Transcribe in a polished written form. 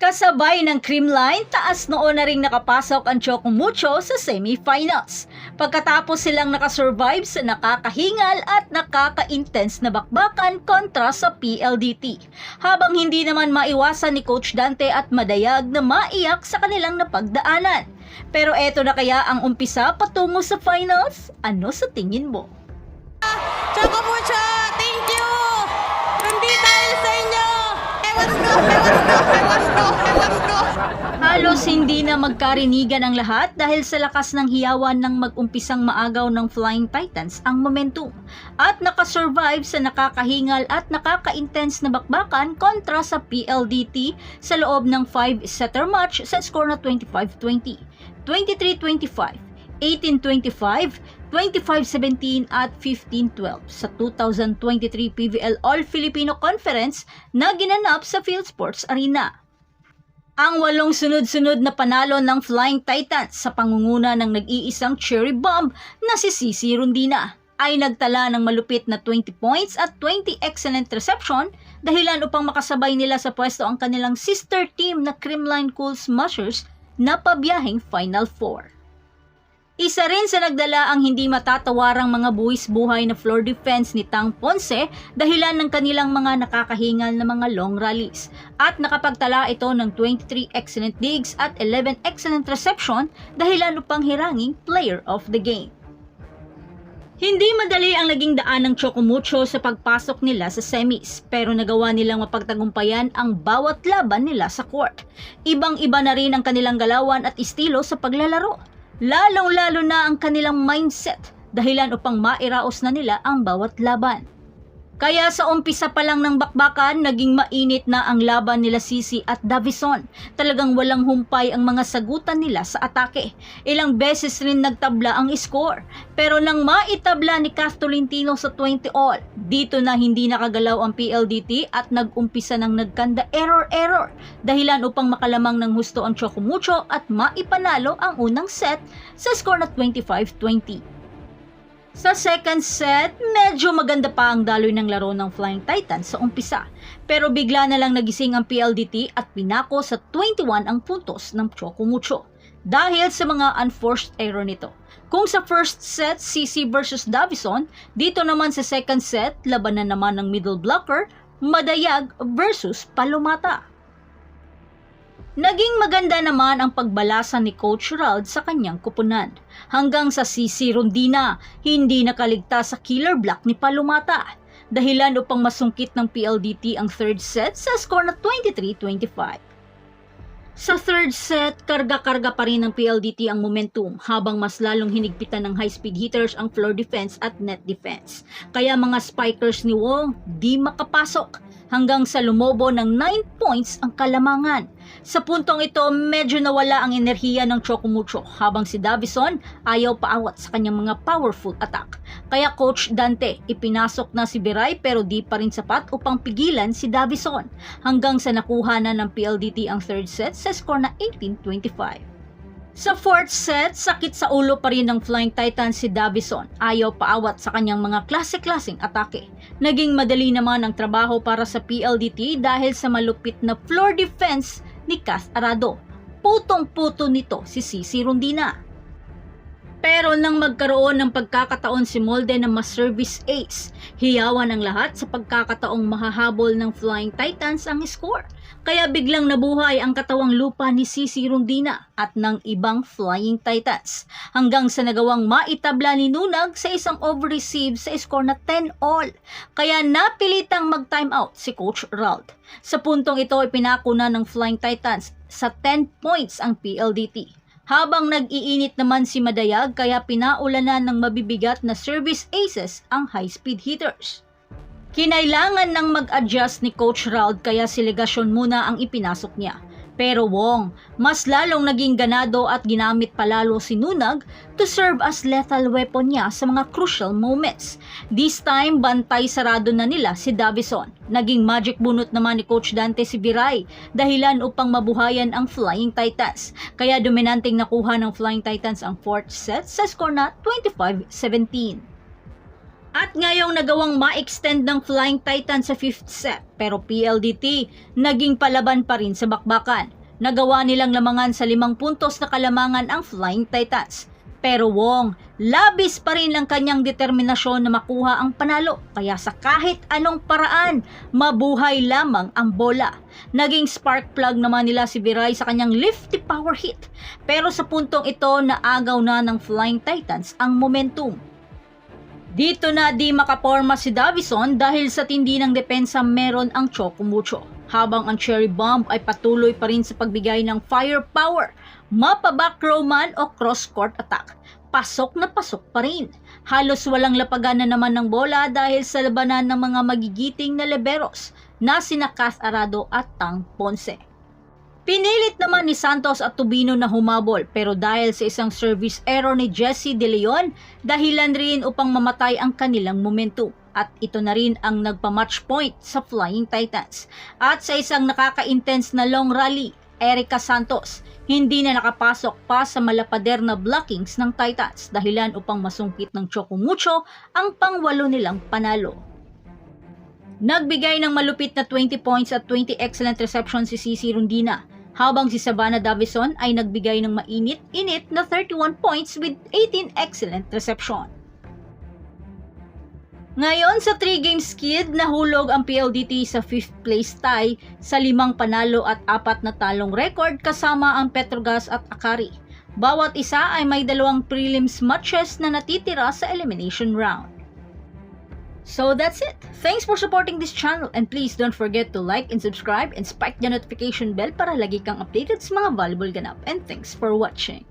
Kasabay ng creamline, taas noon na ring nakapasok ang Chocomucho sa semifinals. Pagkatapos silang nakasurvive sa nakakahingal at nakaka-intense na bakbakan kontra sa PLDT. Habang hindi naman maiwasan ni Coach Dante at Madayag na maiyak sa kanilang napagdaanan. Pero eto na kaya ang umpisa patungo sa finals? Ano sa tingin mo? Chocomucho, thank you! Hindi dahil sa inyo! Ewan ko! Halos hindi na magkarinigan ang lahat dahil sa lakas ng hiyawan ng mag-umpisang maagaw ng Flying Titans ang momentum at nakasurvive sa nakakahingal at nakaka-intense na bakbakan kontra sa PLDT sa loob ng 5-setter match sa score na 25-20, 23-25, 18-25, 25-17 at 15-12 sa 2023 PVL All-Filipino Conference na ginanap sa PhilSports Arena. Ang 8 sunod-sunod na panalo ng Flying Titans sa pangunguna ng nag-iisang cherry bomb na si Cici Rondina ay nagtala ng malupit na 20 points at 20 excellent reception dahilan upang makasabay nila sa pwesto ang kanilang sister team na Creamline Cool Smashers na pabiyaheng Final Four. Isa rin sa nagdala ang hindi matatawarang mga buwis buhay na floor defense ni Tang Ponce dahilan ng kanilang mga nakakahingal na mga long rallies at nakapagtala ito ng 23 excellent digs at 11 excellent reception dahilan upang hiranging player of the game. Hindi madali ang naging daan ng Chocomucho sa pagpasok nila sa semis pero nagawa nilang mapagtagumpayan ang bawat laban nila sa court. Ibang-iba na rin ang kanilang galawan at estilo sa paglalaro. Lalong-lalo na ang kanilang mindset dahilan upang mairaos na nila ang bawat laban. Kaya sa umpisa pa lang ng bakbakan, naging mainit na ang laban nila Cici at Davison. Talagang walang humpay ang mga sagutan nila sa atake. Ilang beses rin nagtabla ang score. Pero nang maitabla ni Cass Tolentino sa 20 all, dito na hindi nakagalaw ang PLDT at nag-umpisa ng nagkanda error dahilan upang makalamang ng husto ang Chocomucho at maipanalo ang unang set sa score na 25-20. Sa second set, medyo maganda pa ang daloy ng laro ng Flying Titans sa umpisa. Pero bigla na lang nagising ang PLDT at pinako sa 21 ang puntos ng Chocomucho dahil sa mga unforced error nito. Kung sa first set, Cici versus Davison, dito naman sa second set, labanan naman ng middle blocker, Madayag versus Palomata. Naging maganda naman ang pagbalasa ni Coach Rald sa kanyang kupunan. Hanggang sa Cici Rondina, hindi nakaligtas sa killer block ni Palomata. Dahilan upang masungkit ng PLDT ang third set sa score na 23-25. Sa third set, karga-karga pa rin ng PLDT ang momentum habang mas lalong hinigpitan ng high-speed hitters ang floor defense at net defense. Kaya mga spikers ni Wong di makapasok hanggang sa lumobo ng 9 points ang kalamangan. Sa puntong ito, medyo nawala ang enerhiya ng Chocomucho habang si Davison ayaw paawat sa kanyang mga powerful attack. Kaya Coach Dante ipinasok na si Biray pero di pa rin sapat upang pigilan si Davison hanggang sa nakuha na ng PLDT ang third set sa score na 18-25. Sa fourth set, sakit sa ulo pa rin ng Flying Titans si Davison. Ayaw paawat sa kanyang mga klase-klaseng atake. Naging madali naman ang trabaho para sa PLDT dahil sa malupit na floor defense ni Cass Arado. Putong-puto nito si Cici Rondina. Pero nang magkaroon ng pagkakataon si Molde na mas-service ace, hiyawan ang lahat sa pagkakataong mahahabol ng Flying Titans ang score. Kaya biglang nabuhay ang katawang lupa ni Cici Rondina at ng ibang Flying Titans. Hanggang sa nagawang maitabla ni Nunag sa isang over-receive sa score na 10 all. Kaya napilitang mag-time out si Coach Rald. Sa puntong ito, ipinako na ng Flying Titans sa 10 points ang PLDT. Habang nag-iinit naman si Madayag kaya pinaulanan ng mabibigat na service aces ang high-speed hitters. Kinailangan ng mag-adjust ni Coach Rald kaya selegasyon muna ang ipinasok niya. Pero Wong, mas lalong naging ganado at ginamit palalo si Nunag to serve as lethal weapon niya sa mga crucial moments. This time, bantay sarado na nila si Davison. Naging magic bunot naman ni Coach Dante si Biray dahilan upang mabuhayan ang Flying Titans. Kaya dominanteng nakuha ng Flying Titans ang fourth set sa score na 25-17. At ngayong nagawang ma-extend ng Flying Titan sa 5th set, pero PLDT naging palaban pa rin sa bakbakan. Nagawa nilang lamangan sa 5 puntos na kalamangan ang Flying Titans. Pero Wong, labis pa rin ang kanyang determinasyon na makuha ang panalo, kaya sa kahit anong paraan, mabuhay lamang ang bola. Naging spark plug naman nila si Viray sa kanyang lifty power hit, pero sa puntong ito naagaw na ng Flying Titans ang momentum. Dito na di makaporma si Davison dahil sa tindi ng depensa meron ang Chocumucho, habang ang Cherry Bomb ay patuloy pa rin sa pagbigay ng firepower, mapa-back row man o cross-court attack. Pasok na pasok pa rin. Halos walang lapagan na naman ng bola dahil sa labanan ng mga magigiting na liberos na sina Kath Arado at Tang Ponce. Pinilit naman ni Santos at Tubino na humabol, pero dahil sa isang service error ni Jesse De Leon, dahilan rin upang mamatay ang kanilang momentum. At ito na rin ang nagpa-match point sa Flying Titans. At sa isang nakaka-intense na long rally, Erica Santos hindi na nakapasok pa sa malapader na blockings ng Titans, dahilan upang masungkit ng Chocumucho ang pang-8 nilang panalo. Nagbigay ng malupit na 20 points at 20 excellent receptions si CC Rondina, habang si Savannah Davison ay nagbigay ng mainit-init na 31 points with 18 excellent reception. Ngayon sa 3-game skid, nahulog ang PLDT sa 5th place tie sa 5 panalo at 4 na talong record kasama ang Petrogas at Akari. Bawat isa ay may 2 prelims matches na natitira sa elimination round. So that's it. Thanks for supporting this channel and please don't forget to like and subscribe and spike the notification bell para lagi kang updated sa mga valuable ganap. And thanks for watching.